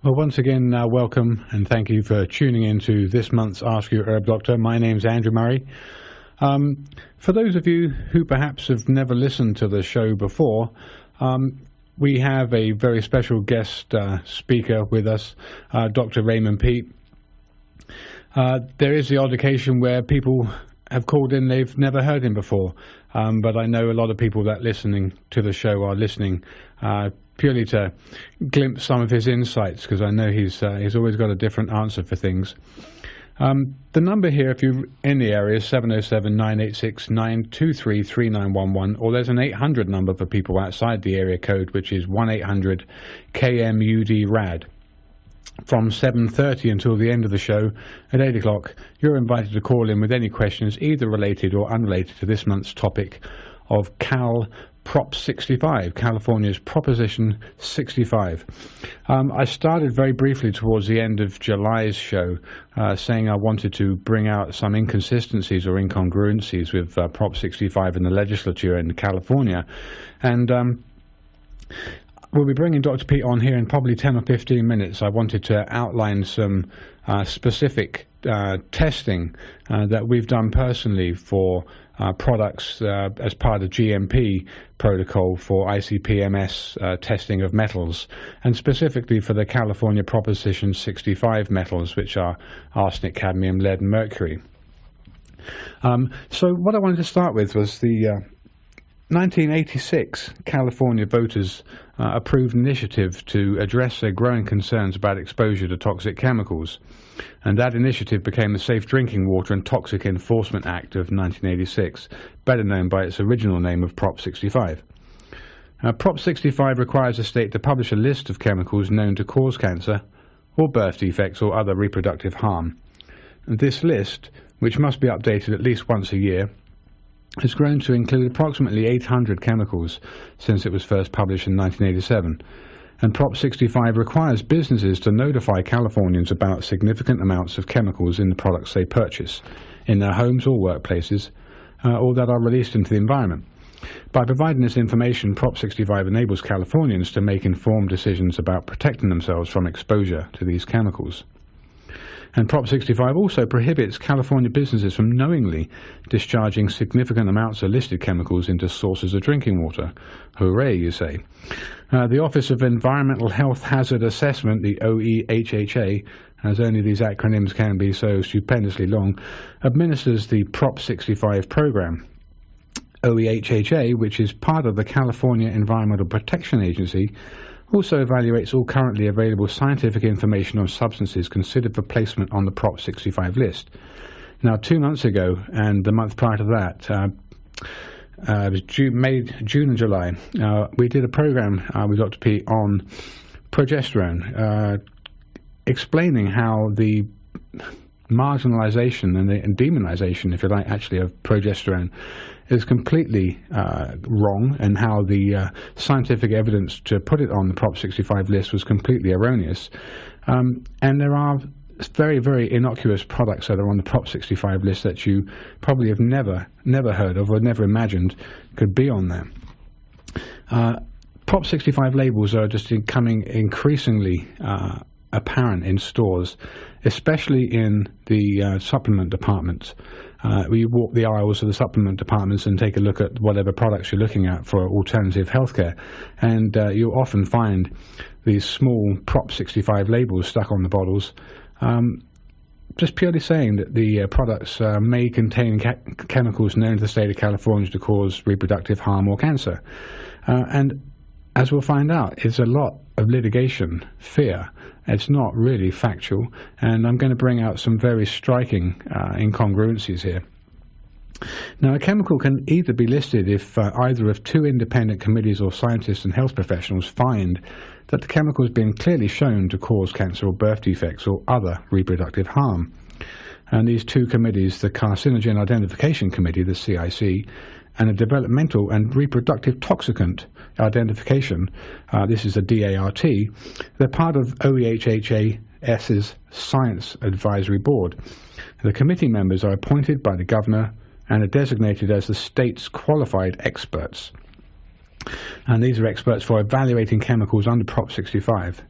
Well, once again, welcome and thank you for tuning in to this month's Ask Your Herb Doctor. My name's Andrew Murray. For those of you who perhaps have never listened to the show before, we have a very special guest speaker with us, Dr. Raymond Peat. There is the odd occasion where people have called in, they've never heard him before, but I know a lot of people that listening to the show are listening purely to glimpse some of his insights, because I know he's always got a different answer for things. The number here, if you're in the area, is 707-986-923-3911, or there's an 800 number for people outside the area code, which is 1-800-KMUD-RAD. From 7:30 until the end of the show at 8 o'clock, you're invited to call in with any questions, either related or unrelated to this month's topic of Prop 65, California's Proposition 65. I started very briefly towards the end of July's show saying I wanted to bring out some inconsistencies or incongruencies with Prop 65 in the legislature in California. And we'll be bringing Dr. Peat on here in probably 10 or 15 minutes. I wanted to outline some specific testing that we've done personally for products as part of GMP protocol for ICP-MS testing of metals, and specifically for the California Proposition 65 metals, which are arsenic, cadmium, lead, and mercury. So what I wanted to start with was the 1986 California voters approved an initiative to address their growing concerns about exposure to toxic chemicals, and that initiative became the Safe Drinking Water and Toxic Enforcement Act of 1986, better known by its original name of Prop 65. Prop 65 requires a state to publish a list of chemicals known to cause cancer or birth defects or other reproductive harm. And this list, which must be updated at least once a year, has grown to include approximately 800 chemicals since it was first published in 1987. And Prop 65 requires businesses to notify Californians about significant amounts of chemicals in the products they purchase in their homes or workplaces, or that are released into the environment. By providing this information, Prop 65 enables Californians to make informed decisions about protecting themselves from exposure to these chemicals. And Prop 65 also prohibits California businesses from knowingly discharging significant amounts of listed chemicals into sources of drinking water. Hooray, you say. The Office of Environmental Health Hazard Assessment, the OEHHA, as only these acronyms can be so stupendously long, administers the Prop 65 program. OEHHA, which is part of the California Environmental Protection Agency, also evaluates all currently available scientific information on substances considered for placement on the Prop 65 list. Now, 2 months ago, and the month prior to that, it was June and July, we did a program with Dr. Peat on progesterone, explaining how the marginalization and demonization, if you like, actually of progesterone is completely wrong, and how the scientific evidence to put it on the Prop 65 list was completely erroneous. And there are very, very innocuous products that are on the Prop 65 list that you probably have never heard of or never imagined could be on there. Prop 65 labels are just becoming increasingly apparent in stores, especially in the supplement departments. We walk the aisles of the supplement departments and take a look at whatever products you're looking at for alternative healthcare, and you'll often find these small Prop 65 labels stuck on the bottles, just purely saying that the products may contain chemicals known to the state of California to cause reproductive harm or cancer. And as we'll find out, it's a lot of litigation fear. It's not really factual, and I'm going to bring out some very striking incongruencies here. Now, a chemical can either be listed if either of two independent committees or scientists and health professionals find that the chemical has been clearly shown to cause cancer or birth defects or other reproductive harm. And these two committees, the Carcinogen Identification Committee, the CIC, and a Developmental and Reproductive Toxicant Identification, this is a DART, they're part of OEHHAS's Science Advisory Board. The committee members are appointed by the governor and are designated as the state's qualified experts. And these are experts for evaluating chemicals under Prop 65.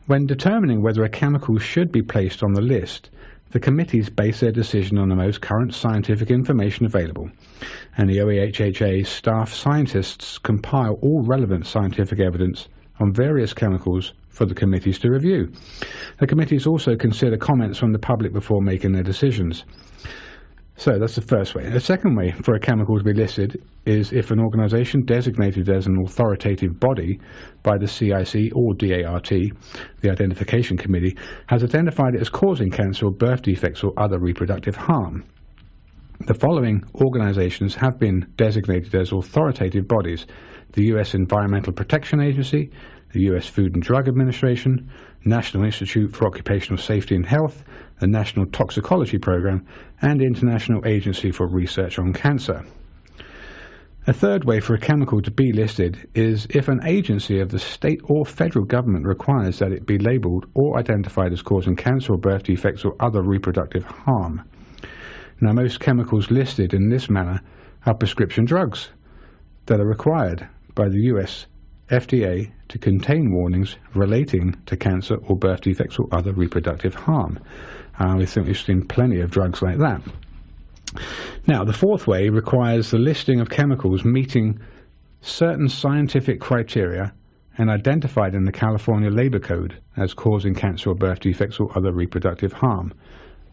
When determining whether a chemical should be placed on the list, the committees base their decision on the most current scientific information available, and the OEHHA staff scientists compile all relevant scientific evidence on various chemicals for the committees to review. The committees also consider comments from the public before making their decisions. So that's the first way. The second way for a chemical to be listed is if an organisation designated as an authoritative body by the CIC or DART, the Identification Committee, has identified it as causing cancer or birth defects or other reproductive harm. The following organisations have been designated as authoritative bodies: the US Environmental Protection Agency, the US Food and Drug Administration, National Institute for Occupational Safety and Health, the National Toxicology Program, and the International Agency for Research on Cancer. A third way for a chemical to be listed is if an agency of the state or federal government requires that it be labelled or identified as causing cancer or birth defects or other reproductive harm. Now, most chemicals listed in this manner are prescription drugs that are required by the US FDA to contain warnings relating to cancer or birth defects or other reproductive harm. We think we've seen plenty of drugs like that. Now, the fourth way requires the listing of chemicals meeting certain scientific criteria and identified in the California Labor Code as causing cancer or birth defects or other reproductive harm.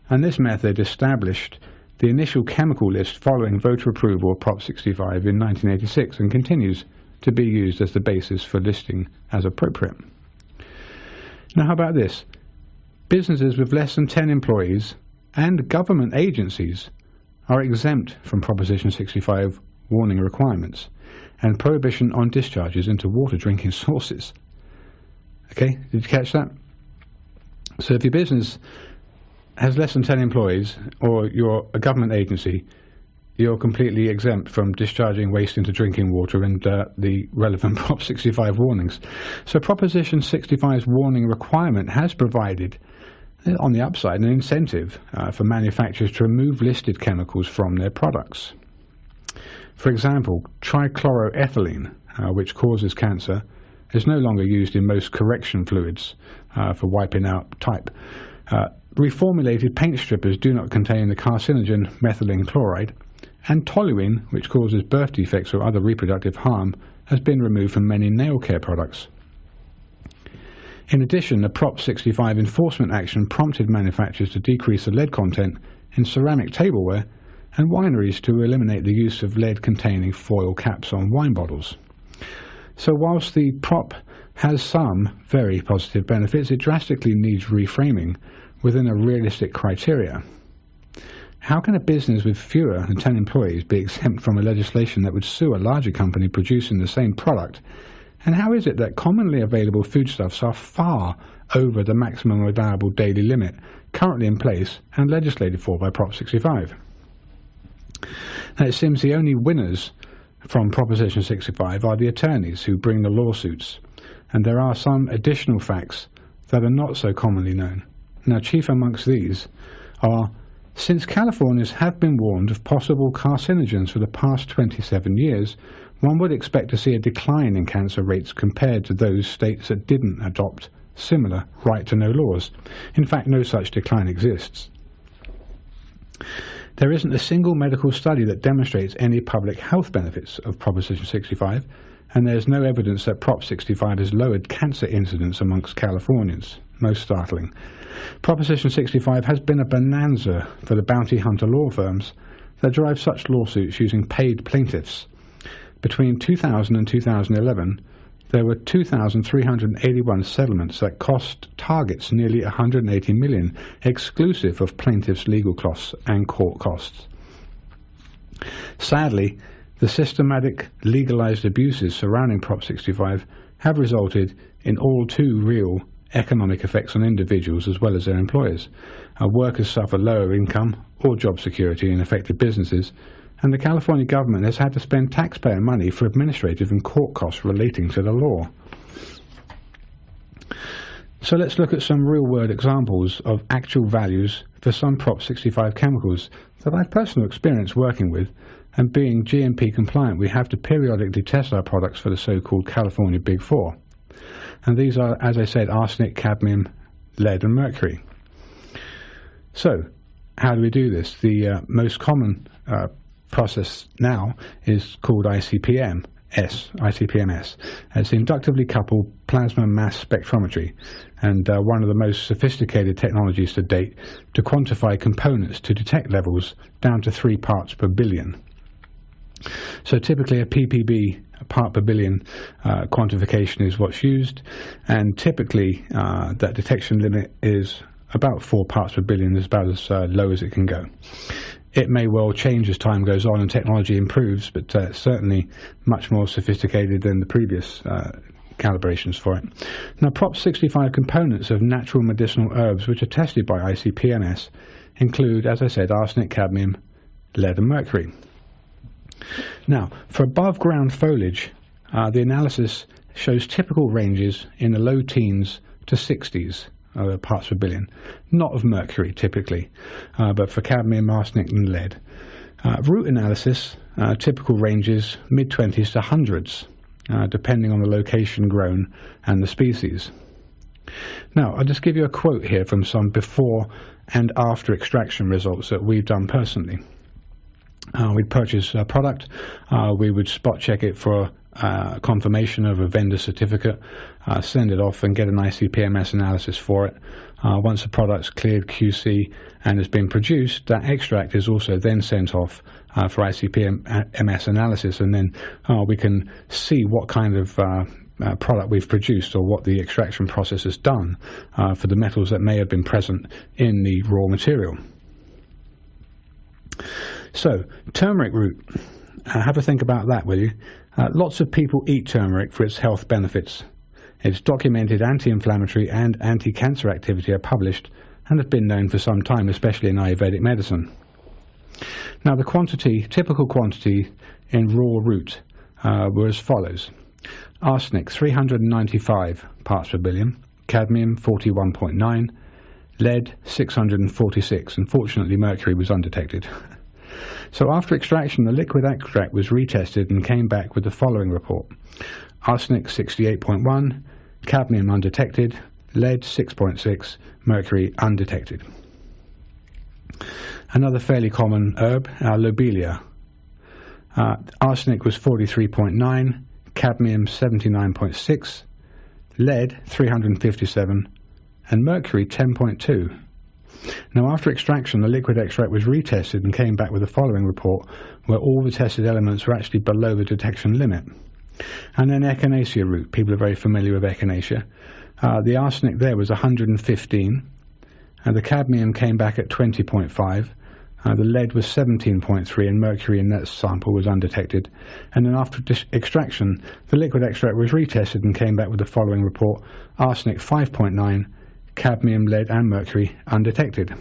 And this method established the initial chemical list following voter approval of Prop 65 in 1986 and continues to be used as the basis for listing as appropriate. Now, how about this? Businesses with less than 10 employees and government agencies are exempt from Proposition 65 warning requirements and prohibition on discharges into water drinking sources. Okay, did you catch that? So if your business has less than 10 employees or you're a government agency, you're completely exempt from discharging waste into drinking water and the relevant Prop 65 warnings. So Proposition 65's warning requirement has provided, on the upside, an incentive for manufacturers to remove listed chemicals from their products. For example, trichloroethylene, which causes cancer, is no longer used in most correction fluids for wiping out type. Reformulated paint strippers do not contain the carcinogen methylene chloride, and toluene, which causes birth defects or other reproductive harm, has been removed from many nail care products. In addition, the Prop 65 enforcement action prompted manufacturers to decrease the lead content in ceramic tableware and wineries to eliminate the use of lead-containing foil caps on wine bottles. So whilst the prop has some very positive benefits, it drastically needs reframing within a realistic criteria. How can a business with fewer than 10 employees be exempt from a legislation that would sue a larger company producing the same product? And how is it that commonly available foodstuffs are far over the maximum allowable daily limit currently in place and legislated for by Prop 65? Now, it seems the only winners from Proposition 65 are the attorneys who bring the lawsuits, and there are some additional facts that are not so commonly known. Now, chief amongst these are: since Californians have been warned of possible carcinogens for the past 27 years, one would expect to see a decline in cancer rates compared to those states that didn't adopt similar right-to-know laws. In fact, no such decline exists. There isn't a single medical study that demonstrates any public health benefits of Proposition 65, and there's no evidence that Prop 65 has lowered cancer incidence amongst Californians. Most startling. Proposition 65 has been a bonanza for the bounty hunter law firms that drive such lawsuits using paid plaintiffs. Between 2000 and 2011, there were 2,381 settlements that cost targets nearly $180 million, exclusive of plaintiffs' legal costs and court costs. Sadly, the systematic legalized abuses surrounding Prop 65 have resulted in all too real economic effects on individuals as well as their employers. Workers suffer lower income or job security in affected businesses, and the California government has had to spend taxpayer money for administrative and court costs relating to the law. So let's look at some real-world examples of actual values for some Prop 65 chemicals that I've personal experience working with, and being GMP compliant, we have to periodically test our products for the so-called California Big Four. And these are, as I said, arsenic, cadmium, lead and mercury. So how do we do this? The most common process now is called ICP-MS. It's inductively coupled plasma mass spectrometry, and one of the most sophisticated technologies to date to quantify components to detect levels down to 3 parts per billion. So typically a ppb, a part per billion quantification is what's used, and typically that detection limit is about 4 parts per billion, is about as low as it can go. It may well change as time goes on and technology improves, but certainly much more sophisticated than the previous calibrations for it. Now, Prop 65 components of natural medicinal herbs which are tested by ICP-MS include, as I said, arsenic, cadmium, lead and mercury. Now, for above ground foliage, the analysis shows typical ranges in the low teens to 60s parts per billion, not of mercury typically, but for cadmium, arsenic and lead. Root analysis, typical ranges mid-20s to hundreds, depending on the location grown and the species. Now, I'll just give you a quote here from some before and after extraction results that we've done personally. We'd purchase a product, we would spot check it for confirmation of a vendor certificate, send it off and get an ICP-MS analysis for it. Once the product's cleared QC and has been produced, that extract is also then sent off for ICP-MS analysis, and then we can see what kind of product we've produced or what the extraction process has done for the metals that may have been present in the raw material. So, turmeric root. Have a think about that, will you? Lots of people eat turmeric for its health benefits. Its documented anti-inflammatory and anti-cancer activity are published and have been known for some time, especially in Ayurvedic medicine. Now, the typical quantity in raw root were as follows. Arsenic, 395 parts per billion. Cadmium, 41.9. Lead, 646. Unfortunately, mercury was undetected. So after extraction, the liquid extract was retested and came back with the following report. Arsenic 68.1, cadmium undetected, lead 6.6, mercury undetected. Another fairly common herb, lobelia. Arsenic was 43.9, cadmium 79.6, lead 357, and mercury 10.2. Now, after extraction, the liquid extract was retested and came back with the following report, where all the tested elements were actually below the detection limit. And then echinacea root. People are very familiar with echinacea. The arsenic there was 115, and the cadmium came back at 20.5. The lead was 17.3, and mercury in that sample was undetected. And then after extraction, the liquid extract was retested and came back with the following report: arsenic 5.9, cadmium, lead and mercury undetected.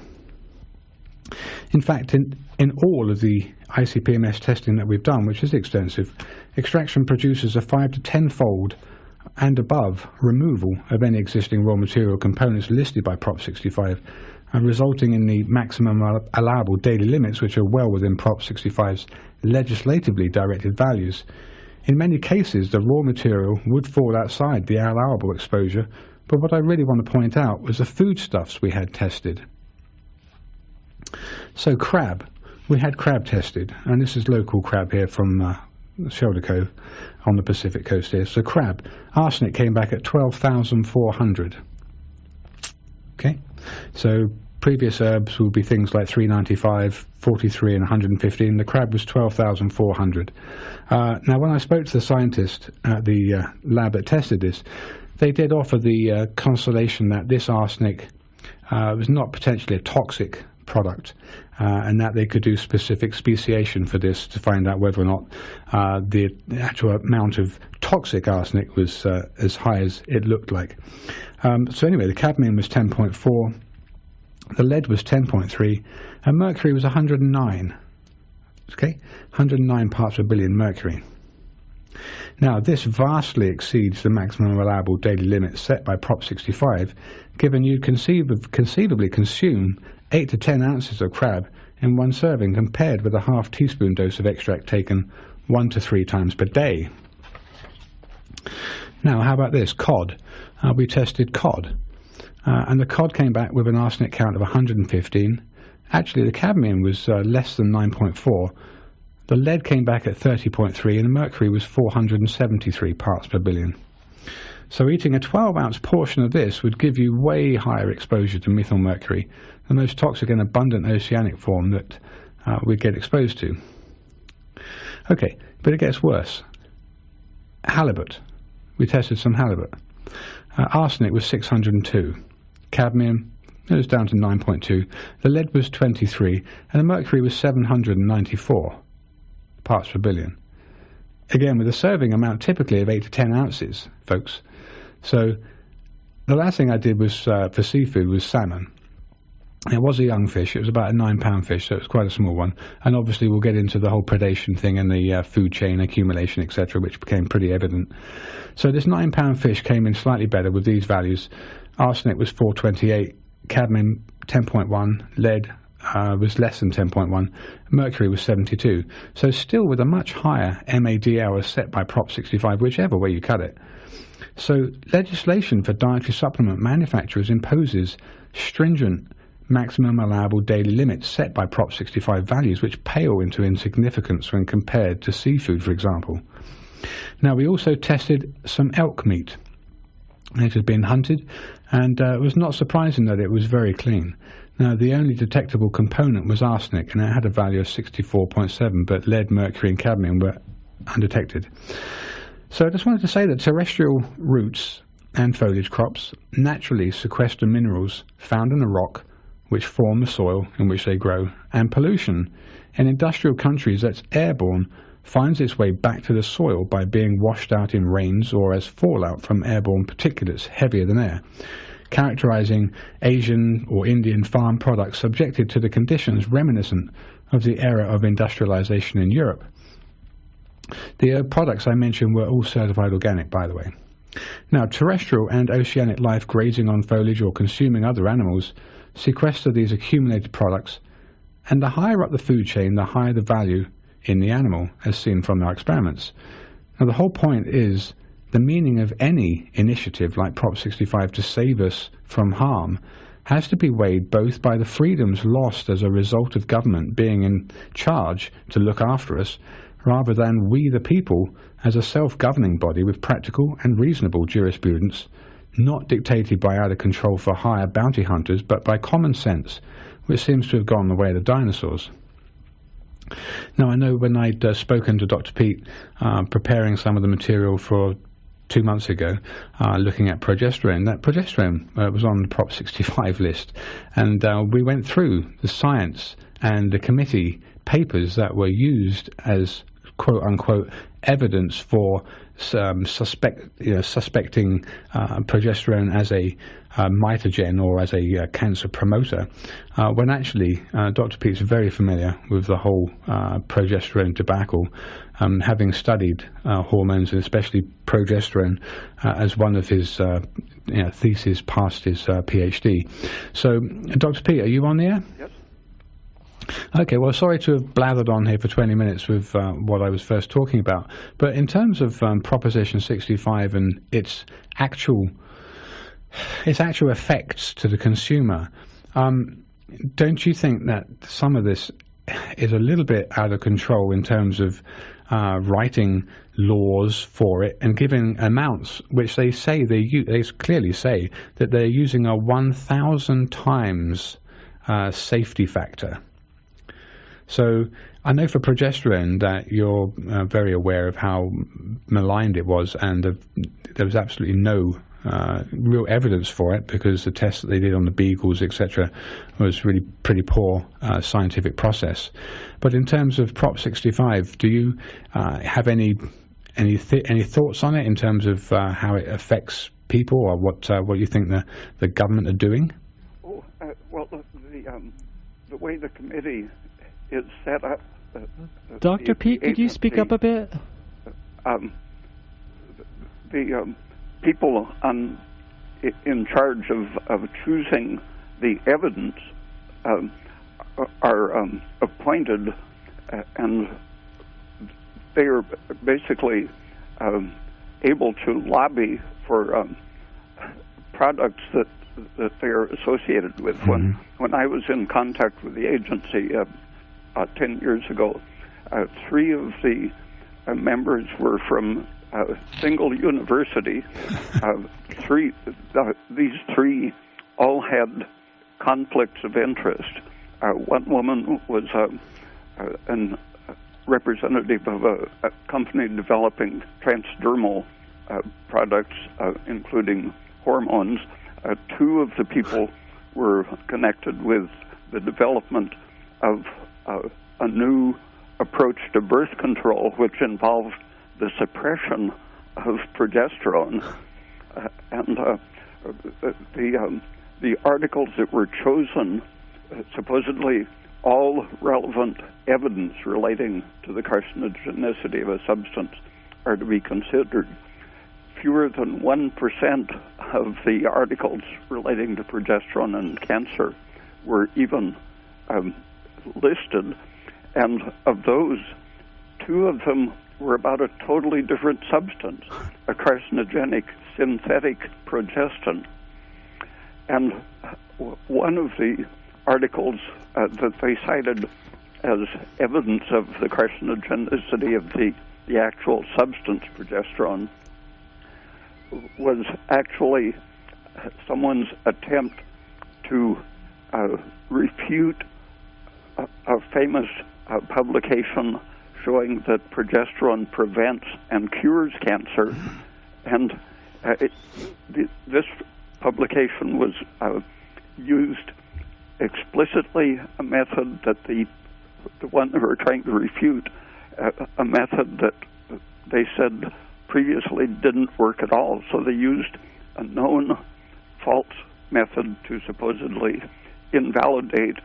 In fact, in all of the ICP-MS testing that we've done, which is extensive, extraction produces a 5 to 10-fold and above removal of any existing raw material components listed by Prop 65, resulting in the maximum allowable daily limits, which are well within Prop 65's legislatively directed values. In many cases, the raw material would fall outside the allowable exposure, but what I really want to point out was the foodstuffs we had tested. So crab, we had crab tested, and this is local crab here from Shelder Cove on the Pacific coast here. So crab, arsenic came back at 12,400. Okay, so previous herbs would be things like 395, 43 and 115. The crab was 12,400. Now, when I spoke to the scientist at the lab that tested this, they did offer the consolation that this arsenic was not potentially a toxic product, and that they could do specific speciation for this to find out whether or not the actual amount of toxic arsenic was as high as it looked like. So anyway, the cadmium was 10.4, the lead was 10.3, and mercury was 109. Okay, 109 parts per billion mercury. Now, this vastly exceeds the maximum allowable daily limit set by Prop 65, given you conceivably consume 8 to 10 ounces of crab in one serving, compared with a half teaspoon dose of extract taken 1 to 3 times per day. Now, how about this? Cod. We tested cod. And the cod came back with an arsenic count of 115. Actually, the cadmium was less than 9.4. The lead came back at 30.3, and the mercury was 473 parts per billion. So eating a 12-ounce portion of this would give you way higher exposure to methylmercury, the most toxic and abundant oceanic form that we get exposed to. Okay, but it gets worse. Halibut. We tested some halibut. Arsenic was 602. Cadmium, it was down to 9.2. The lead was 23, and the mercury was 794 parts per billion. Again, with a serving amount typically of 8 to 10 ounces, folks. So the last thing I did was for seafood was salmon. It was a young fish. It was about a 9-pound fish, so it was quite a small one. And obviously we'll get into the whole predation thing and the food chain accumulation, etc., which became pretty evident. So this 9-pound fish came in slightly better with these values. Arsenic was 428, cadmium 10.1, lead was less than 10.1, mercury was 72. So still with a much higher MAD hours set by Prop 65, whichever way you cut it. So legislation for dietary supplement manufacturers imposes stringent maximum allowable daily limits set by Prop 65 values, which pale into insignificance when compared to seafood, for example. Now, we also tested some elk meat. It had been hunted, and it was not surprising that it was very clean. Now, the only detectable component was arsenic, and it had a value of 64.7, but lead, mercury, and cadmium were undetected. So I just wanted to say that terrestrial roots and foliage crops naturally sequester minerals found in a rock, which form the soil in which they grow, and pollution in industrial countries that's airborne finds its way back to the soil by being washed out in rains or as fallout from airborne particulates heavier than air, characterizing Asian or Indian farm products subjected to the conditions reminiscent of the era of industrialization in Europe. The products I mentioned were all certified organic, by the way. Now, terrestrial and oceanic life grazing on foliage or consuming other animals sequester these accumulated products, and the higher up the food chain, the higher the value in the animal, as seen from our experiments. Now, the whole point is the meaning of any initiative like Prop 65 to save us from harm has to be weighed both by the freedoms lost as a result of government being in charge to look after us, rather than we the people as a self-governing body with practical and reasonable jurisprudence, not dictated by out of control for hire bounty hunters, but by common sense, which seems to have gone the way of the dinosaurs. Now, I know when I'd spoken to Dr. Pete, preparing some of the material for 2 months ago, looking at progesterone, that progesterone was on the Prop 65 list, and we went through the science and the committee papers that were used as quote-unquote evidence for suspecting progesterone as a mitogen or as a cancer promoter, when actually Dr. Pete's very familiar with the whole progesterone debacle, having studied hormones and especially progesterone as one of his theses past his PhD. So, Dr. Pete, are you on the air? Yes. Okay, well, sorry to have blathered on here for 20 minutes with what I was first talking about, but in terms of Proposition 65 and its actual effects to the consumer, don't you think that some of this is a little bit out of control in terms of writing laws for it and giving amounts which they say they clearly say that they're using a 1,000 times safety factor? So I know for progesterone that you're very aware of how maligned it was, and there was absolutely no real evidence for it because the tests that they did on the beagles, etc., was really pretty poor scientific process. But in terms of Prop 65, do you have any thoughts on it in terms of how it affects people, or what you think the government are doing? Oh, well, the way the committee is set up. Dr. Pete, could you speak up a bit? The people in charge of choosing the evidence are appointed, and they are basically able to lobby for products that they're associated with. When I was in contact with the agency 10 years ago, 3 of the members were from a single university. These 3 all had conflicts of interest. One woman was a representative of a company developing transdermal products, including hormones. 2 of the people were connected with the development of a new approach to birth control, which involved the suppression of progesterone. And the articles that were chosen, supposedly all relevant evidence relating to the carcinogenicity of a substance are to be considered. Fewer than 1% of the articles relating to progesterone and cancer were even listed, and of those, 2 of them were about a totally different substance, a carcinogenic synthetic progestin. And one of the articles that they cited as evidence of the carcinogenicity of the actual substance progesterone was actually someone's attempt to refute a famous publication showing that progesterone prevents and cures cancer. And this publication was used explicitly a method that the one they were trying to refute, a method that they said previously didn't work at all. So they used a known false method to supposedly invalidate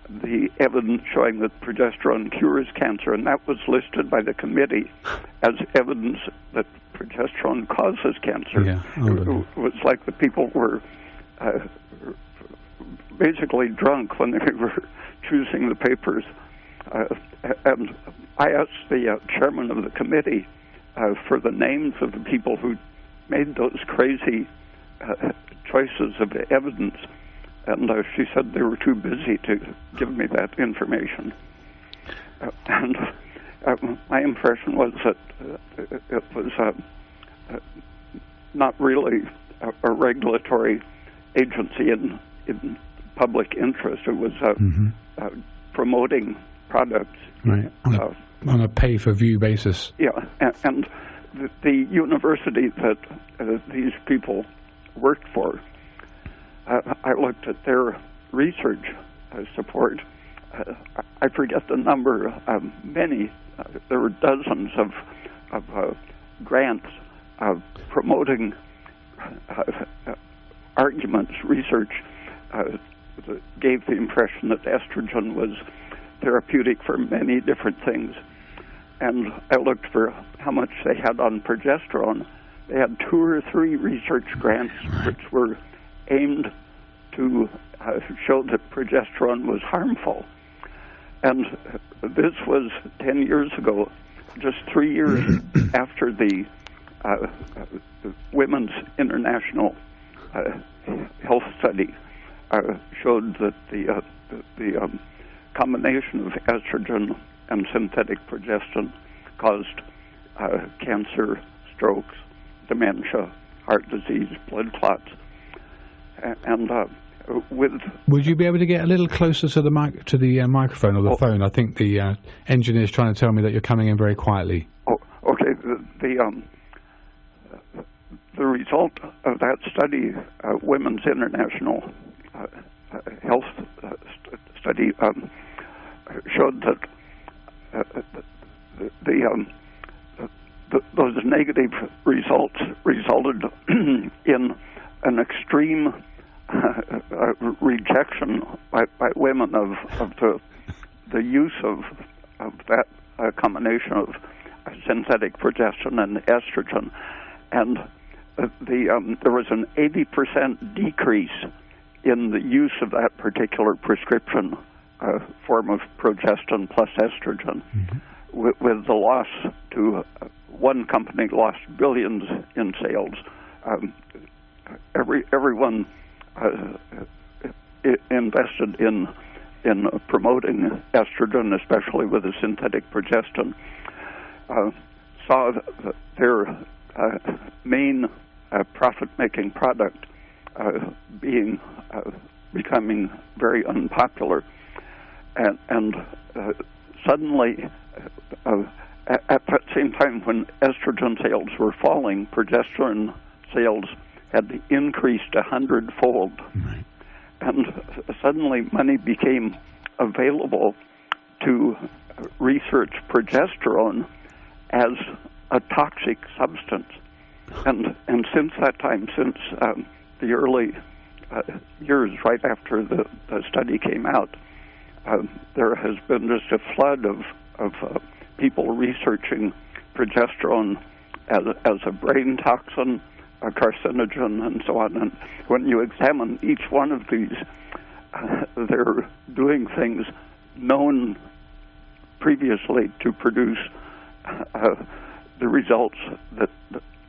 the evidence showing that progesterone cures cancer, and that was listed by the committee as evidence that progesterone causes cancer. Yeah. It was like the people were basically drunk when they were choosing the papers. And I asked the chairman of the committee for the names of the people who made those crazy choices of evidence, and she said they were too busy to give me that information. And my impression was that it was not really a regulatory agency in public interest. It was promoting products. Right. On a pay-for-view basis. Yeah, and the university that these people worked for, I looked at their research support. I forget the number, many. There were dozens of grants promoting arguments, research that gave the impression that estrogen was therapeutic for many different things. And I looked for how much they had on progesterone. They had 2 or 3 research grants which were aimed to show that progesterone was harmful. And this was 10 years ago, just 3 years after the Women's International Health Study showed that the combination of estrogen and synthetic progestin caused cancer, strokes, dementia, heart disease, blood clots, and Would you be able to get a little closer to the microphone or the phone? I think the engineer is trying to tell me that you're coming in very quietly. Oh, okay. The result of that study, Women's International Health Study, showed that those negative results resulted in an extreme rejection by women of the use of that combination of synthetic progestin and estrogen, and there was an 80% decrease in the use of that particular prescription form of progestin plus estrogen, with the loss to one company lost billions in sales. Everyone invested in promoting estrogen, especially with a synthetic progestin, saw their main profit-making product becoming very unpopular, and suddenly, at that same time when estrogen sales were falling, progesterone sales had increased 100-fold. Right. And suddenly money became available to research progesterone as a toxic substance. And since that time, since the early years right after the study came out, there has been just a flood of people researching progesterone as a brain toxin, a carcinogen, and so on. And when you examine each one of these, they're doing things known previously to produce the results that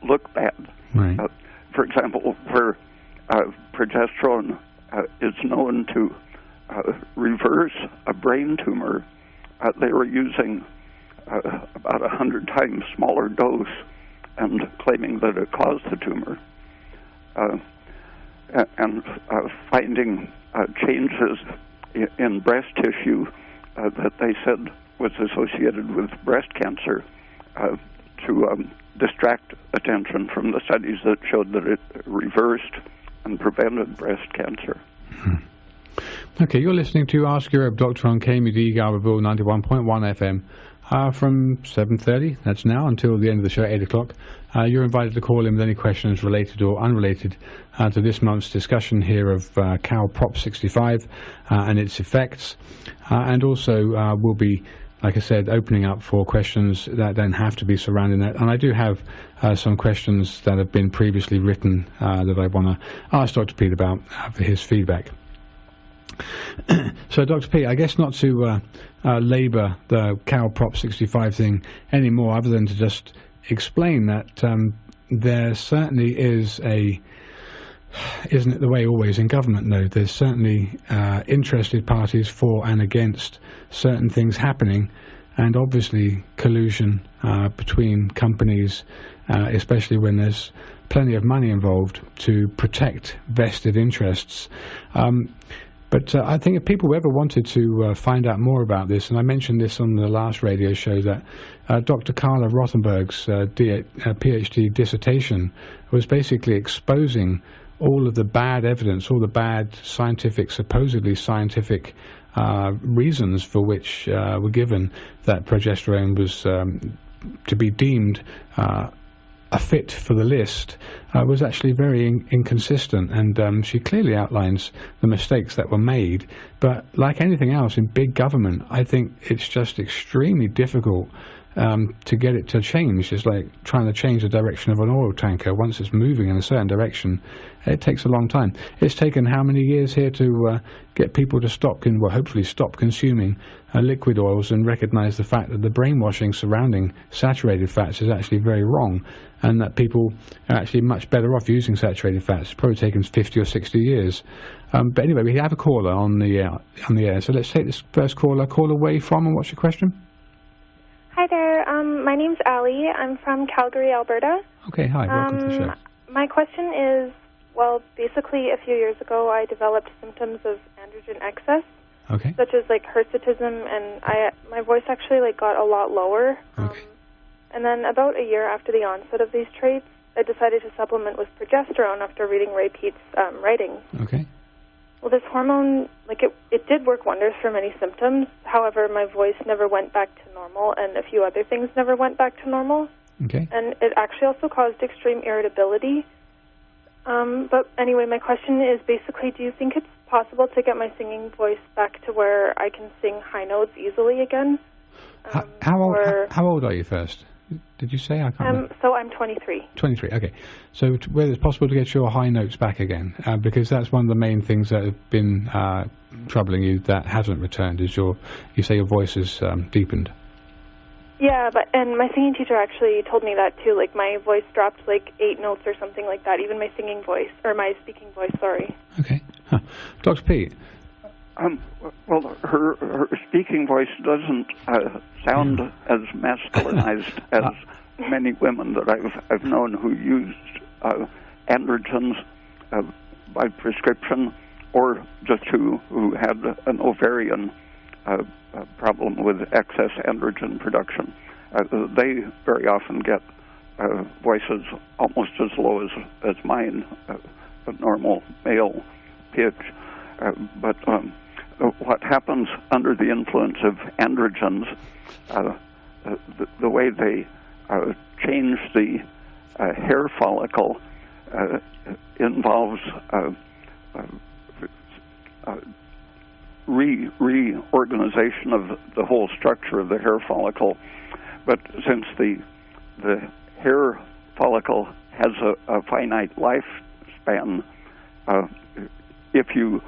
look bad. Right. For example, where progesterone is known to reverse a brain tumor, they were using about 100 times smaller dose and claiming that it caused the tumor, and finding changes in breast tissue that they said was associated with breast cancer to distract attention from the studies that showed that it reversed and prevented breast cancer. Okay, you're listening to Ask Europe, Dr. on KMUD Garberville 91.1 FM. From 7:30, that's now, until the end of the show at 8 o'clock. You're invited to call in with any questions related or unrelated to this month's discussion here of Cal Prop 65 and its effects. And also we'll be, like I said, opening up for questions that don't have to be surrounding that. And I do have some questions that have been previously written that I want to ask Dr. Pete about for his feedback. So, Dr. Pete, I guess not to labour the Cal Prop 65 thing anymore, other than to just explain that there certainly is isn't it the way always in government, though? There's certainly interested parties for and against certain things happening, and obviously collusion between companies, especially when there's plenty of money involved to protect vested interests. But I think if people ever wanted to find out more about this, and I mentioned this on the last radio show, that Dr. Carla Rothenberg's PhD dissertation was basically exposing all of the bad evidence, all the bad supposedly scientific reasons for which were given that progesterone was to be deemed a fit for the list, was actually very inconsistent, and she clearly outlines the mistakes that were made. But like anything else in big government, I think it's just extremely difficult to get it to change. It's like trying to change the direction of an oil tanker. Once it's moving in a certain direction, it takes a long time. It's taken how many years here to get people to hopefully stop consuming liquid oils and recognize the fact that the brainwashing surrounding saturated fats is actually very wrong, and that people are actually much better off using saturated fats. It's probably taken 50 or 60 years. But anyway, we have a caller on the air. So let's take this first caller. Call away from, and what's your question? Hi there. My name's Allie. I'm from Calgary, Alberta. Okay, hi. Welcome to the show. My question is, well, basically a few years ago I developed symptoms of androgen excess, okay, such as like hirsutism, and my voice actually got a lot lower. Okay. And then about a year after the onset of these traits, I decided to supplement with progesterone after reading Ray Peat's writings. Okay. Well, this hormone, it did work wonders for many symptoms. However, my voice never went back to normal, and a few other things never went back to normal. Okay. And it actually also caused extreme irritability. But anyway, my question is basically, do you think it's possible to get my singing voice back to where I can sing high notes easily again? How old are you first? Did you say? I can't remember. So I'm 23. 23, okay. So whether it's possible to get your high notes back again, because that's one of the main things that have been troubling you that hasn't returned, is you say your voice is deepened. Yeah, and my singing teacher actually told me that too. Like my voice dropped like 8 notes or something like that. Even my singing voice, or my speaking voice. Sorry. Okay, Dr. Pete. Well, her speaking voice doesn't sound as masculinized as many women that I've known who used androgens by prescription, or just who had an ovarian problem with excess androgen production. They very often get voices almost as low as mine, a normal male pitch. But what happens under the influence of androgens, the way they change the hair follicle involves reorganization of the whole structure of the hair follicle. But since the hair follicle has a finite lifespan, if you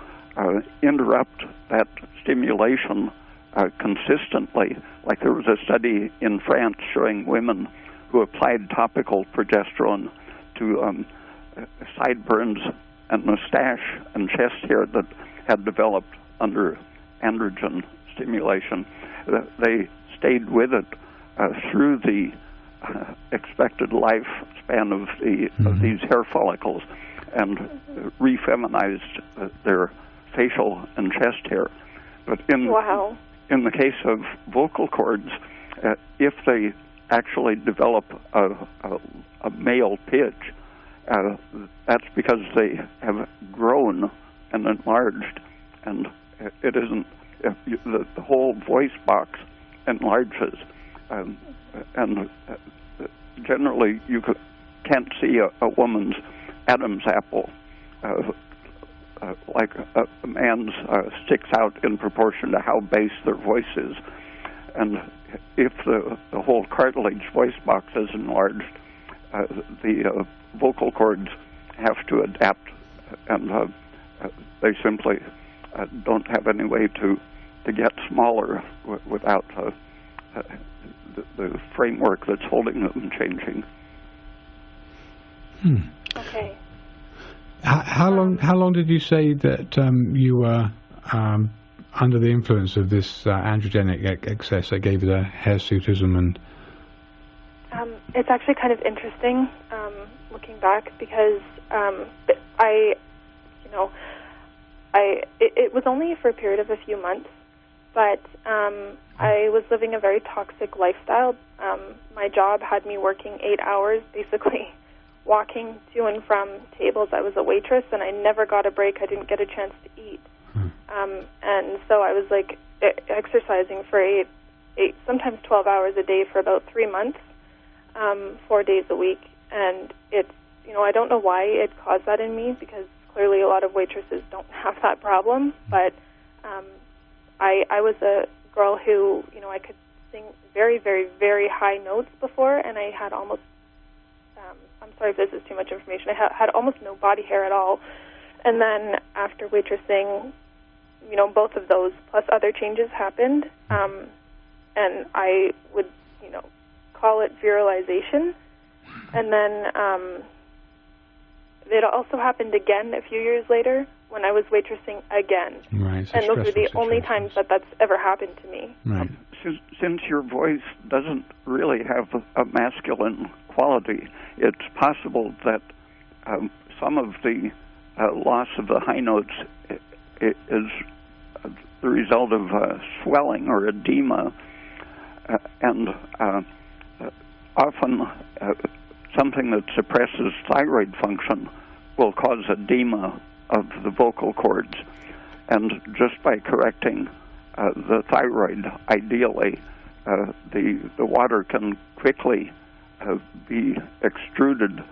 interrupt that stimulation consistently, like there was a study in France showing women who applied topical progesterone to sideburns and mustache and chest hair that had developed under androgen stimulation, they stayed with it through the expected lifespan of these hair follicles and refeminized their facial and chest hair. But in the case of vocal cords, if they actually develop a male pitch, that's because they have grown and enlarged, and it isn't the whole voice box enlarges, and generally you can't see a woman's Adam's apple like a man's sticks out in proportion to how bass their voice is. And if the whole cartilage voice box is enlarged, the vocal cords have to adapt, and they simply don't have any way to get smaller without the framework that's holding them changing. Okay. How long did you say that you were under the influence of this androgenic excess that gave you the hirsutism? And it's actually kind of interesting looking back, because it was only for a period of a few months, but I was living a very toxic lifestyle. My job had me working 8 hours, basically walking to and from tables. I was a waitress, and I never got a break. I didn't get a chance to eat. And so I was like exercising for 8, sometimes 12 hours a day for about 3 months, 4 days a week. And it's, I don't know why it caused that in me, because clearly a lot of waitresses don't have that problem. But I was a girl who, I could sing very, very, very high notes before, and I had almost, I'm sorry if this is too much information, I had almost no body hair at all. And then after waitressing, both of those plus other changes happened, and I would, call it virilization. And then it also happened again a few years later when I was waitressing again. Right. And those were the only times that's ever happened to me. Right. Since your voice doesn't really have a masculine quality, it's possible that some of the loss of the high notes is the result of swelling or edema, and often something that suppresses thyroid function will cause edema of the vocal cords. And just by correcting the thyroid, ideally, the water can quickly be extruded.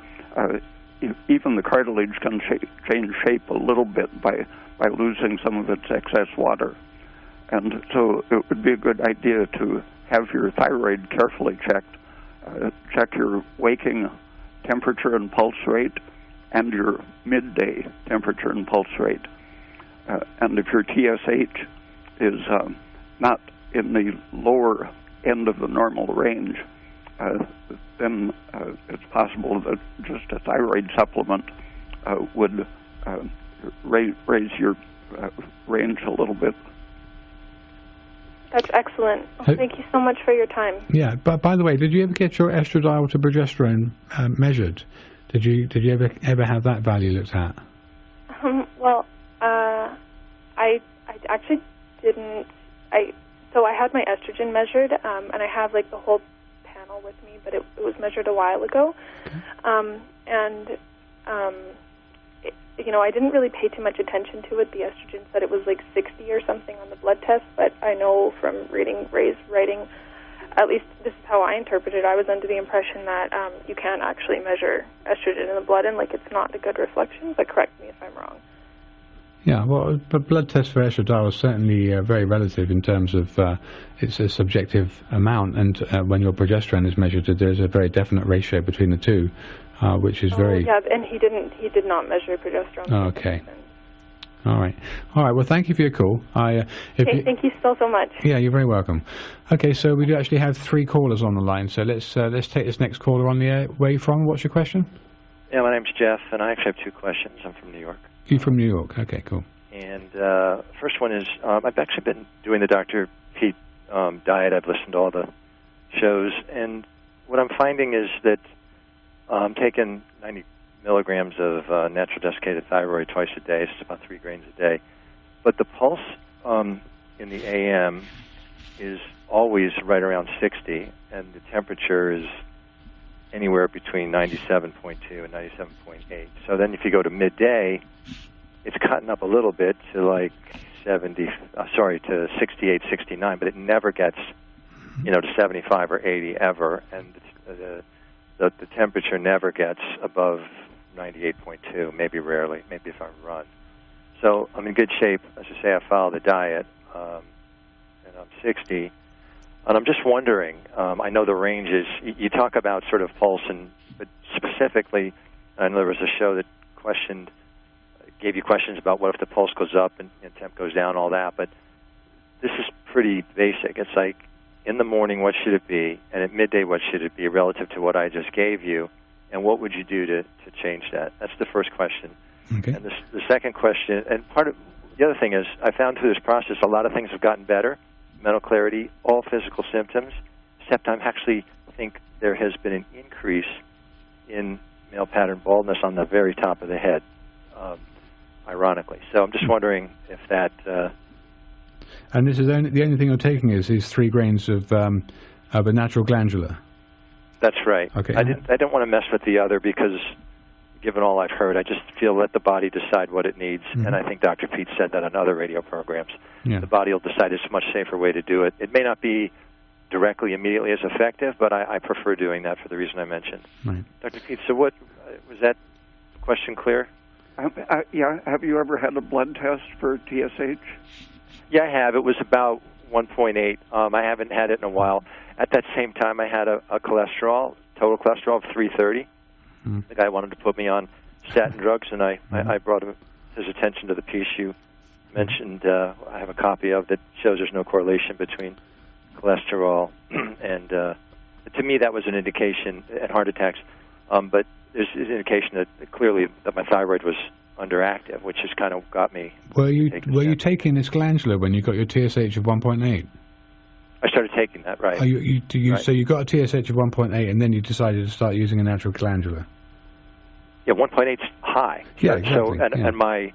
Even the cartilage can change shape a little bit by losing some of its excess water. And so it would be a good idea to have your thyroid carefully checked. Check your waking temperature and pulse rate and your midday temperature and pulse rate. And if your TSH is not in the lower end of the normal range, then it's possible that just a thyroid supplement would raise your range a little bit. That's excellent. Well, thank you so much for your time. Yeah, but by the way, did you ever get your estradiol to progesterone measured? Did you ever have that value looked at? Well, I actually didn't. So I had my estrogen measured, and I have like the whole panel with me, but it was measured a while ago, okay. I didn't really pay too much attention to it. The estrogen said it was like 60 or something on the blood test, but I know from reading Ray's writing, at least this is how I interpreted it, I was under the impression that you can't actually measure estrogen in the blood, and like it's not a good reflection, but correct me if I'm wrong. Yeah, well, but blood test for estradiol is certainly very relative in terms of it's a subjective amount, and when your progesterone is measured, there's a very definite ratio between the two, which is very... Yeah, and he did not measure progesterone. Oh, okay. All right. Well, thank you for your call. Thank you so much. Yeah, you're very welcome. Okay, so we do actually have 3 callers on the line, so let's take this next caller on the air. Where are you from? What's your question? Yeah, my name's Jeff, and I actually have 2 questions. I'm from New York. You're from New York. Okay, cool. And first one is, I've actually been doing the Dr. Pete diet. I've listened to all the shows, and what I'm finding is that I'm taking 90 milligrams of natural desiccated thyroid twice a day. It's about 3 grains a day. But the pulse in the AM is always right around 60, and the temperature is anywhere between 97.2 and 97.8. So then if you go to midday, it's cutting up a little bit to like 68, 69, but it never gets, to 75 or 80 ever, and the temperature never gets above 98.2, maybe rarely, maybe if I run. So I'm in good shape. As I say, I follow the diet, and I'm 60. And I'm just wondering, I know the range is, you talk about sort of pulse, but specifically, I know there was a show that gave you questions about what if the pulse goes up and temp goes down, all that, but this is pretty basic. It's like, in the morning, what should it be? And at midday, what should it be relative to what I just gave you? And what would you do to change that? That's the first question. Okay. And the second question, and the other thing is, I found through this process a lot of things have gotten better. Mental clarity, all physical symptoms, except I actually think there has been an increase in male pattern baldness on the very top of the head, ironically. So I'm just wondering if that... and this is the only thing you're taking is 3 grains of a natural glandula? That's right. Okay. I didn't want to mess with the other because, given all I've heard, I just feel let the body decide what it needs, and I think Dr. Pete said that on other radio programs. Yeah. The body will decide it's a much safer way to do it. It may not be directly, immediately as effective, but I prefer doing that for the reason I mentioned. Right. Dr. Pete, so what was that question clear? Yeah. Have you ever had a blood test for TSH? Yeah, I have. It was about 1.8. I haven't had it in a while. At that same time, I had a total cholesterol of 330. The guy wanted to put me on statin drugs, and I brought his attention to the piece you mentioned. I have a copy of that shows there's no correlation between cholesterol and, to me, that was an indication at heart attacks. But there's an indication that clearly that my thyroid was underactive, which has kind of got me. Were you taking this glandula when you got your TSH of 1.8? I started taking that, right. Right. So you got a TSH of 1.8, and then you decided to start using a natural glandula? Yeah, 1.8 is high. Yeah, exactly. So, and my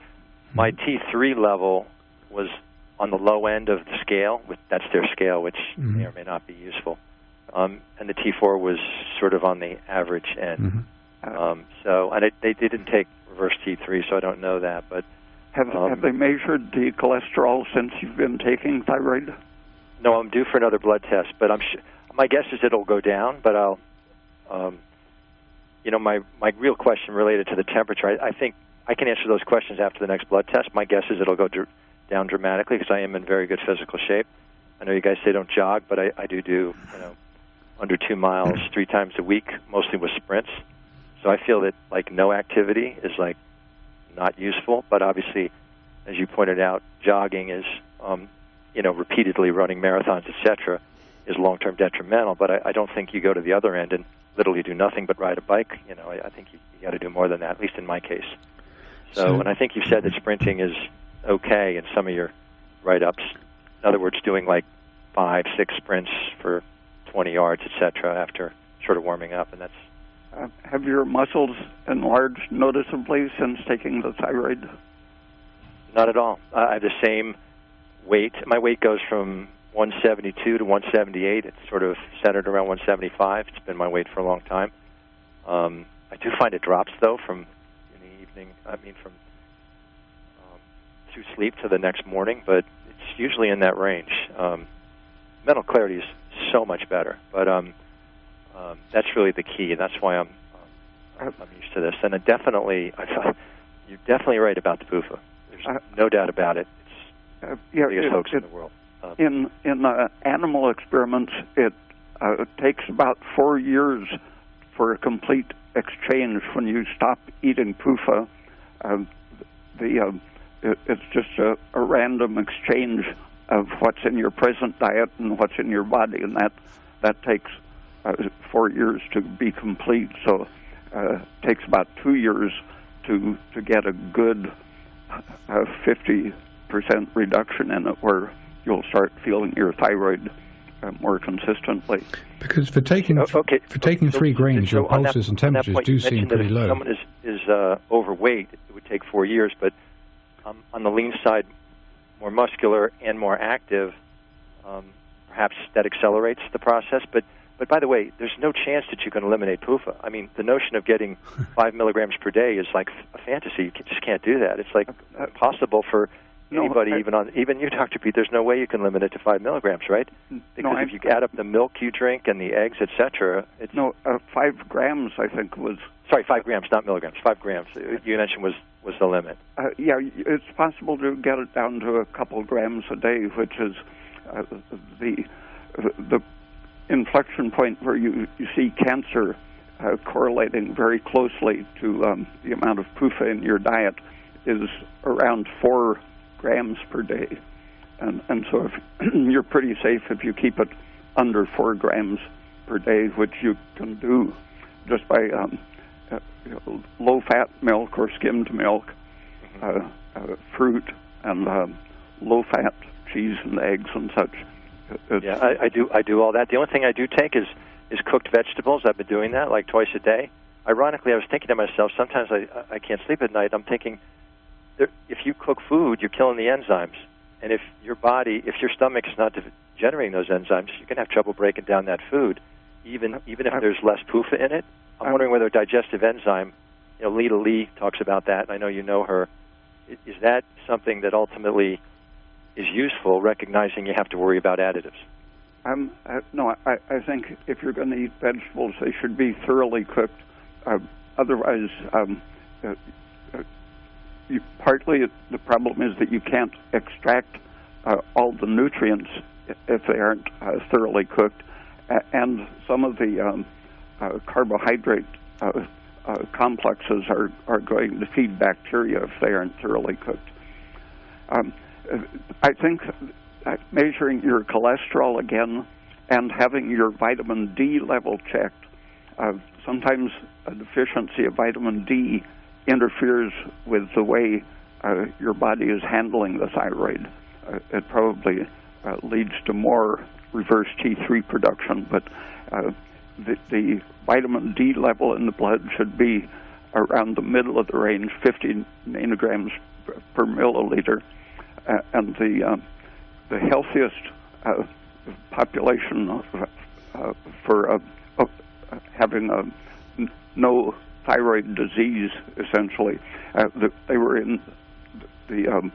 T3 level was on the low end of the scale. That's their scale, which may or may not be useful. And the T4 was sort of on the average end. They didn't take reverse T3, so I don't know that. But have they measured the cholesterol since you've been taking thyroid? No, I'm due for another blood test, but my guess is it'll go down. But I'll, my real question related to the temperature, I think I can answer those questions after the next blood test. My guess is it'll go down dramatically because I am in very good physical shape. I know you guys say don't jog, but I do under 2 miles 3 times a week, mostly with sprints. So I feel that like no activity is like not useful, but obviously, as you pointed out, jogging is repeatedly running marathons, etc., is long-term detrimental. But I don't think you go to the other end and literally do nothing but ride a bike. You know, I think you got to do more than that, at least in my case. So, and I think you said that sprinting is okay in some of your write-ups. In other words, doing like 5, 6 sprints for 20 yards, etc., after sort of warming up, and that's. Have your muscles enlarged noticeably since taking the thyroid? Not at all. I have the same weight. My weight goes from 172 to 178. It's sort of centered around 175. It's been my weight for a long time. I do find it drops, though, from in the evening. I mean, from to sleep to the next morning, but it's usually in that range. Mental clarity is so much better, but that's really the key, and that's why I'm used to this. And you're definitely right about the PUFA. There's no doubt about it. It's the biggest hoax in the world. In animal experiments, it takes about 4 years for a complete exchange. When you stop eating PUFA, it's just a random exchange of what's in your present diet and what's in your body, and that takes 4 years to be complete. So it takes about 2 years to get a good 50% reduction in it, where you'll start feeling your thyroid more consistently. Because for taking 3 grains, your pulses and temperatures do seem pretty low. If someone is overweight, it would take 4 years, but on the lean side, more muscular and more active, perhaps that accelerates the process. But by the way, there's no chance that you can eliminate PUFA. I mean, the notion of getting 5 milligrams per day is like a fantasy. You just can't do that. It's like impossible for anybody, even you, Dr. Pete. There's no way you can limit it to 5 milligrams, right? Because if you add up the milk you drink and the eggs, etc. 5 grams, I think, was... Sorry, 5 grams, not milligrams. 5 grams, you mentioned, was the limit. Yeah, it's possible to get it down to a couple grams a day, which is the inflection point where you see cancer correlating very closely to the amount of PUFA in your diet is around 4 grams per day. And so if you're pretty safe if you keep it under 4 grams per day, which you can do just by low-fat milk or skimmed milk, fruit, and low-fat cheese and eggs and such. I do all that. The only thing I do take is cooked vegetables. I've been doing that like twice a day. Ironically, I was thinking to myself, sometimes I can't sleep at night. I'm thinking, if you cook food, you're killing the enzymes. And if your stomach is not generating those enzymes, you're going to have trouble breaking down that food, even if there's less PUFA in it. I'm wondering whether digestive enzyme, Lita Lee talks about that, and I know you know her. Is that something that ultimately is useful, recognizing you have to worry about additives? No, I think if you're going to eat vegetables, they should be thoroughly cooked. Otherwise, partly the problem is that you can't extract all the nutrients if they aren't thoroughly cooked, and some of the carbohydrate complexes are going to feed bacteria if they aren't thoroughly cooked. I think measuring your cholesterol again and having your vitamin D level checked. Sometimes a deficiency of vitamin D interferes with the way your body is handling the thyroid. It probably leads to more reverse T3 production, but the vitamin D level in the blood should be around the middle of the range, 50 nanograms per milliliter. And the healthiest population for having no thyroid disease, essentially, they were in the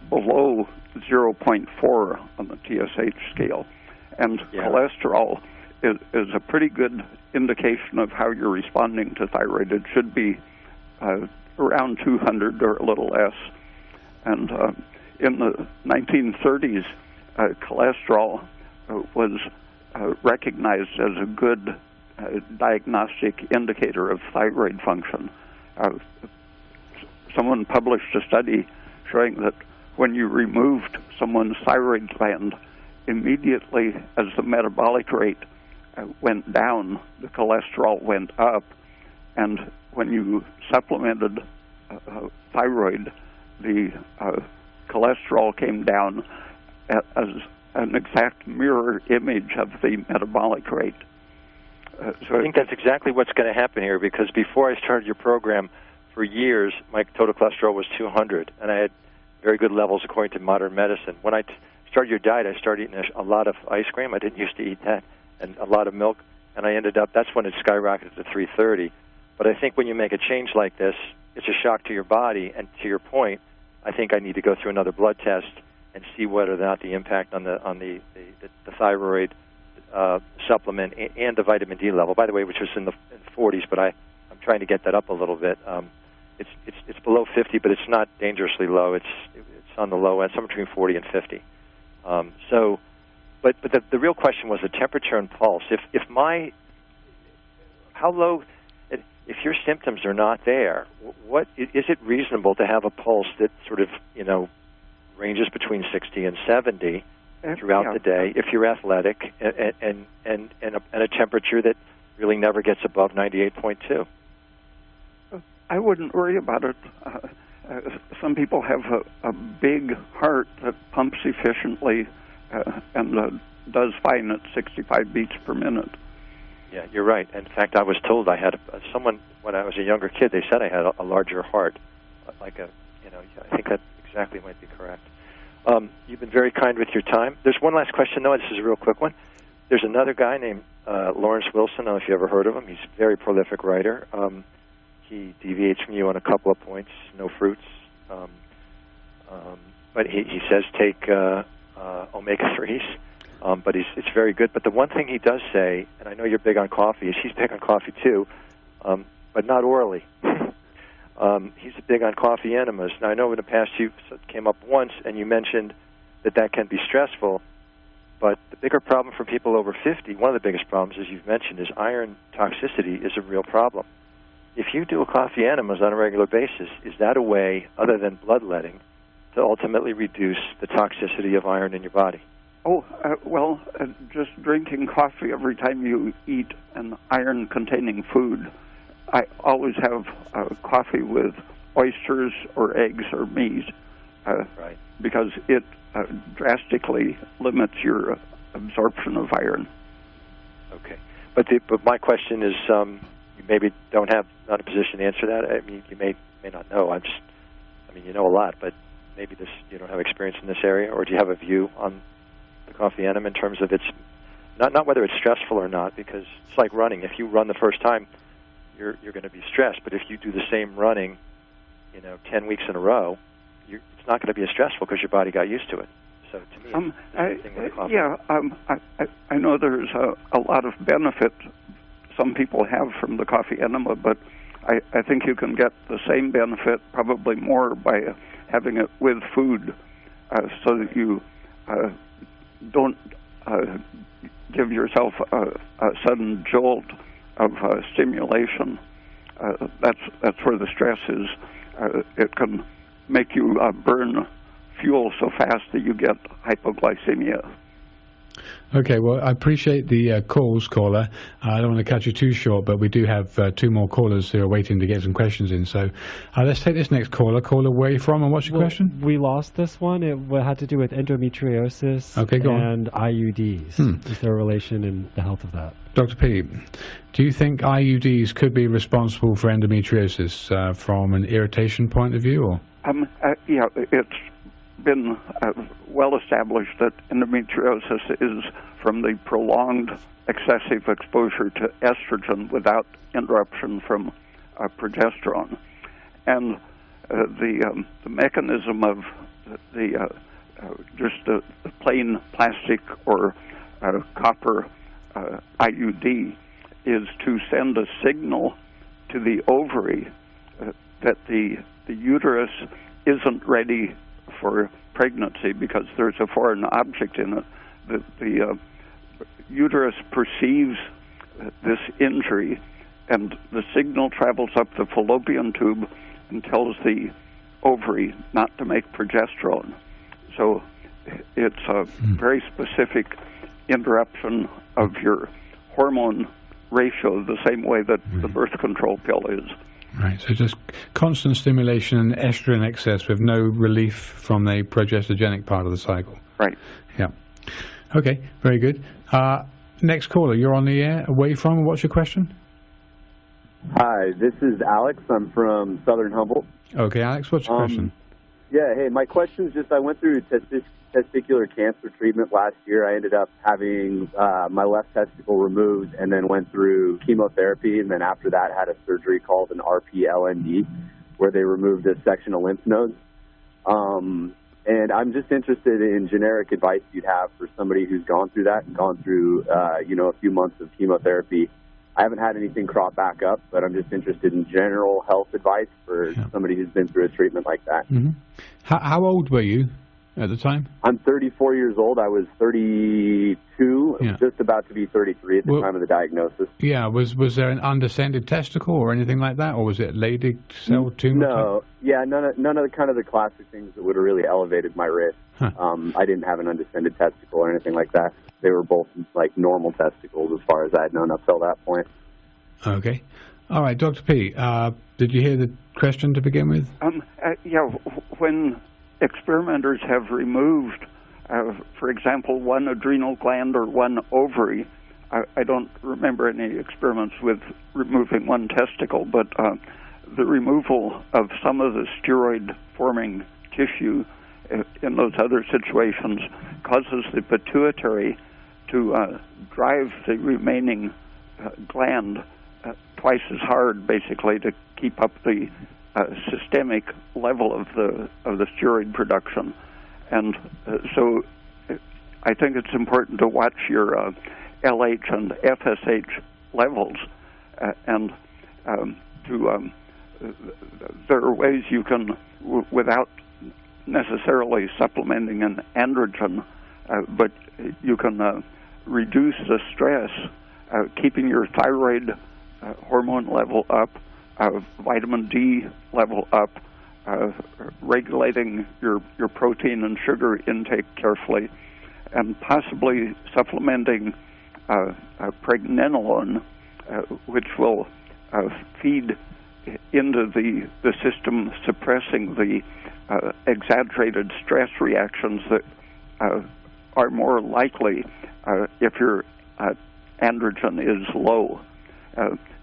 below 0.4 on the TSH scale. And cholesterol is a pretty good indication of how you're responding to thyroid. It should be around 200 or a little less. And in the 1930s, cholesterol was recognized as a good diagnostic indicator of thyroid function. Someone published a study showing that when you removed someone's thyroid gland, immediately as the metabolic rate went down, the cholesterol went up, and when you supplemented thyroid, the cholesterol came down as an exact mirror image of the metabolic rate. So I think that's exactly what's going to happen here, because before I started your program, for years, my total cholesterol was 200, and I had very good levels according to modern medicine. When I started your diet, I started eating a lot of ice cream. I didn't used to eat that, and a lot of milk, and I ended up, that's when it skyrocketed to 330. But I think when you make a change like this, it's a shock to your body, and to your point, I think I need to go through another blood test and see whether or not the impact on the thyroid supplement and the vitamin D level, by the way, which was in the 40s, but I'm trying to get that up a little bit. It's below 50, but it's not dangerously low. It's on the low end, somewhere between 40 and 50. But the real question was the temperature and pulse. How low? If your symptoms are not there, what is it reasonable to have a pulse that sort of ranges between 60 and 70 throughout the day if you're athletic, and a temperature that really never gets above 98.2? I wouldn't worry about it. Some people have a big heart that pumps efficiently and does fine at 65 beats per minute. Yeah, you're right. In fact, I was told I had someone when I was a younger kid. They said I had a larger heart, I think that exactly might be correct. You've been very kind with your time. There's one last question, though. This is a real quick one. There's another guy named Lawrence Wilson. I don't know if you ever heard of him. He's a very prolific writer. He deviates from you on a couple of points. No fruits, but he says take omega-3s. But it's very good. But the one thing he does say, and I know you're big on coffee, is he's big on coffee too, but not orally. He's big on coffee enemas. Now, I know in the past you came up once and you mentioned that can be stressful, but the bigger problem for people over 50, one of the biggest problems, as you've mentioned, is iron toxicity is a real problem. If you do a coffee enemas on a regular basis, is that a way, other than bloodletting, to ultimately reduce the toxicity of iron in your body? Just drinking coffee every time you eat an iron-containing food. I always have coffee with oysters or eggs or meat, right, because it drastically limits your absorption of iron. Okay, but my question is, you maybe not a position to answer that. I mean, you may not know. You know a lot, but maybe you don't have experience in this area, or do you have a view on the coffee enema in terms of its not whether it's stressful or not? Because it's like running. If you run the first time, you're going to be stressed. But if you do the same running, 10 weeks in a row, it's not going to be as stressful because your body got used to it. So to me, I know there's a lot of benefit some people have from the coffee enema, but I think you can get the same benefit, probably more, by having it with food, so that you don't give yourself a sudden jolt of stimulation. That's where the stress is. It can make you burn fuel so fast that you get hypoglycemia. Okay, well, I appreciate the calls, caller. I don't want to cut you too short, but we do have two more callers who are waiting to get some questions in. So let's take this next caller. Caller, where are you from and what's your question? We lost this one. It had to do with endometriosis and IUDs. Is there a relation in the health of that? Dr. P, do you think IUDs could be responsible for endometriosis from an irritation point of view? Or? It's been well established that endometriosis is from the prolonged excessive exposure to estrogen without interruption from progesterone, and the mechanism of just the plain plastic or copper IUD is to send a signal to the ovary that the uterus isn't ready for pregnancy because there's a foreign object in it. The uterus perceives this injury, and the signal travels up the fallopian tube and tells the ovary not to make progesterone. So it's a very specific interruption of your hormone ratio, the same way that the birth control pill is. Right, so just constant stimulation and estrogen excess with no relief from the progestogenic part of the cycle. Right. Yeah. Okay, very good. Next caller, you're on the air. Away from, what's your question? Hi, this is Alex. I'm from Southern Humboldt. Okay, Alex, what's your question? Yeah, hey, my question is just I went through testicular cancer treatment last year. I ended up having my left testicle removed and then went through chemotherapy, and then after that had a surgery called an RPLND where they removed a section of lymph nodes. And I'm just interested in generic advice you'd have for somebody who's gone through that and gone through, a few months of chemotherapy. I haven't had anything crop back up, but I'm just interested in general health advice for somebody who's been through a treatment like that. Mm-hmm. How old were you at the time? I'm 34 years old. I was 32, just about to be 33 at the time of the diagnosis. Yeah, was there an undescended testicle or anything like that, or was it Leydig cell tumor? No, none of the kind of the classic things that would have really elevated my risk. Huh. I didn't have an undescended testicle or anything like that. They were both like normal testicles as far as I had known up till that point. Okay. All right, Dr. P, did you hear the question to begin with? When experimenters have removed, for example, one adrenal gland or one ovary, I don't remember any experiments with removing one testicle, but the removal of some of the steroid-forming tissue in those other situations causes the pituitary to drive the remaining gland twice as hard, basically, to keep up the systemic level of the steroid production. And so I think it's important to watch your LH and FSH levels, and there are ways you can, without necessarily supplementing an androgen, but you can reduce the stress, keeping your thyroid hormone level up, vitamin D level up, regulating your protein and sugar intake carefully, and possibly supplementing pregnenolone, which will feed into the system, suppressing the exaggerated stress reactions that are more likely if your androgen is low.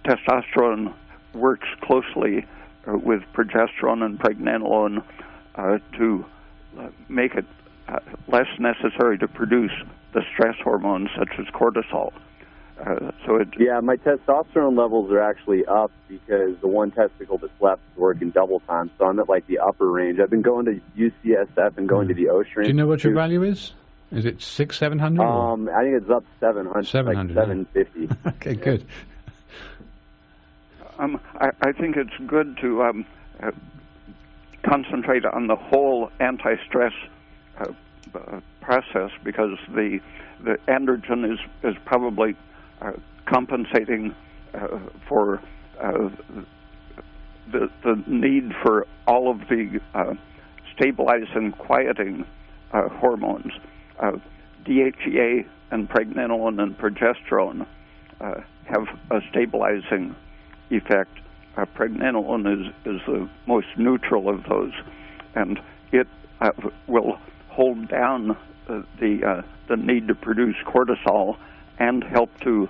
Testosterone works closely with progesterone and pregnenolone to make it less necessary to produce the stress hormones such as cortisol. My testosterone levels are actually up because the one testicle that's left is working double time, so I'm at like the upper range. I've been going to UCSF and going to the OSHREN. Do you know what your value is? Is it 600-700? I think it's up 700. 700. Like 750. Okay, good. I think it's good to concentrate on the whole anti-stress process, because the androgen is probably compensating for the need for all of the stabilizing, quieting hormones. DHEA and pregnenolone and progesterone have a stabilizing effect. Pregnenolone is the most neutral of those, and it will hold down the need to produce cortisol and help to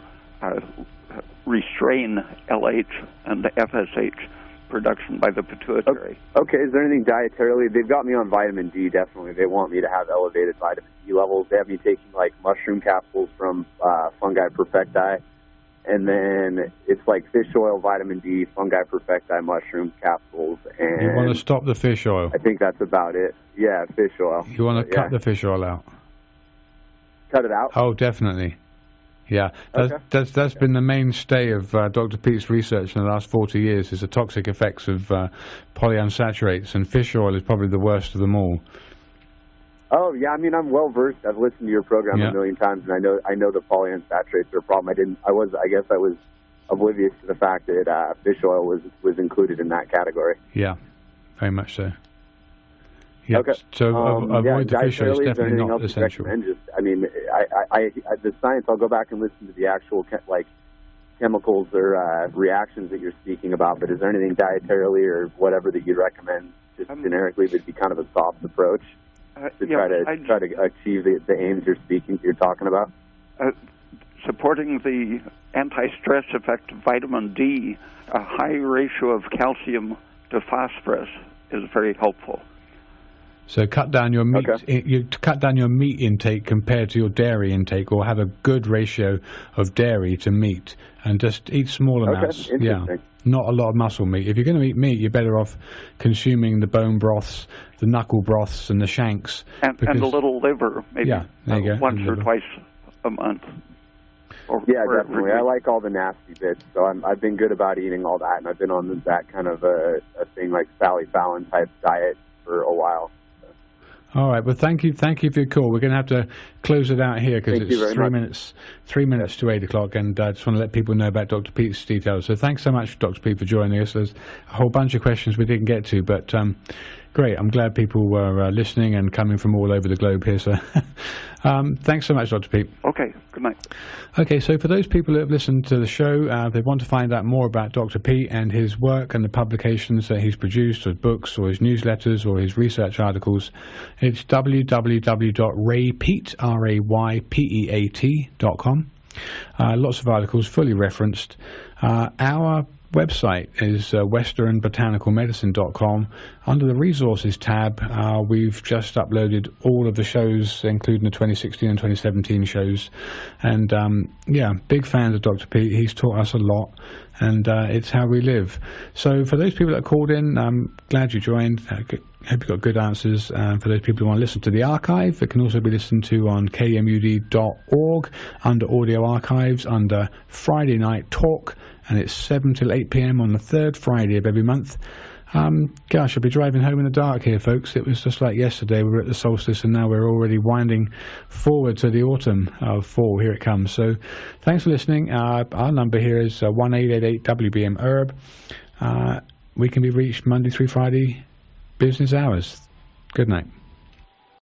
restrain LH and FSH production by the pituitary. Okay, is there anything dietarily? They've got me on vitamin D, definitely. They want me to have elevated vitamin D levels. They have me taking like mushroom capsules from Fungi Perfecti, and then it's like fish oil, vitamin D, Fungi Perfecti mushroom capsules. And you want to stop the fish oil? I think that's about it. Yeah, fish oil. You want to cut the fish oil out? Cut it out? Oh, definitely. Yeah, Okay. That's been the mainstay of Dr. Pete's research in the last 40 years, is the toxic effects of polyunsaturates, and fish oil is probably the worst of them all. Oh, yeah, I mean, I'm well versed. I've listened to your program a million times, and I know the polyunsaturates are a problem. I guess I was oblivious to the fact that fish oil was included in that category. Yeah, very much so. Yeah. Okay. So avoid the fish oil is definitely not essential. Just, I mean, the science, I'll go back and listen to the actual chemicals or reactions that you're speaking about, but is there anything dietarily or whatever that you'd recommend just generically that would be kind of a soft approach to try to achieve the aims you're talking about? Supporting the anti-stress effect of vitamin D, a high ratio of calcium to phosphorus is very helpful. So cut down your meat. Okay. You cut down your meat intake compared to your dairy intake, or have a good ratio of dairy to meat, and just eat small amounts. Okay. Yeah, not a lot of muscle meat. If you're going to eat meat, you're better off consuming the bone broths, the knuckle broths, and the shanks, and a little liver, maybe once or twice a month. Yeah, definitely. I like all the nasty bits, so I've been good about eating all that, and I've been on that kind of a thing like Sally Fallon type diet for a while. All right. Well, thank you for your call. We're going to have to close it out here because it's 3 minutes to 8 o'clock, and I just want to let people know about Dr. Pete's details. So thanks so much, Dr. Pete, for joining us. There's a whole bunch of questions we didn't get to, but great. I'm glad people were listening and coming from all over the globe here. So thanks so much, Dr. Pete. Okay. Good night. Okay, so for those people that have listened to the show, they want to find out more about Dr. Pete and his work and the publications that he's produced, or books, or his newsletters, or his research articles, it's www.raypeat.com. Lots of articles, fully referenced. Our website is westernbotanicalmedicine.com. Under the resources tab, we've just uploaded all of the shows, including the 2016 and 2017 shows. And big fans of Dr. Pete. He's taught us a lot, and it's how we live. So for those people that called in, I'm glad you joined. Hope you got good answers. For those people who want to listen to the archive, it can also be listened to on kmud.org under audio archives under Friday Night Talk, and it's 7 till 8 p.m. on the third Friday of every month. Gosh, I'll be driving home in the dark here, folks. It was just like yesterday. We were at the solstice, and now we're already winding forward to the autumn of fall. Here it comes. So thanks for listening. Our number here is 1-888-WBM-HERB. We can be reached Monday through Friday business hours. Good night.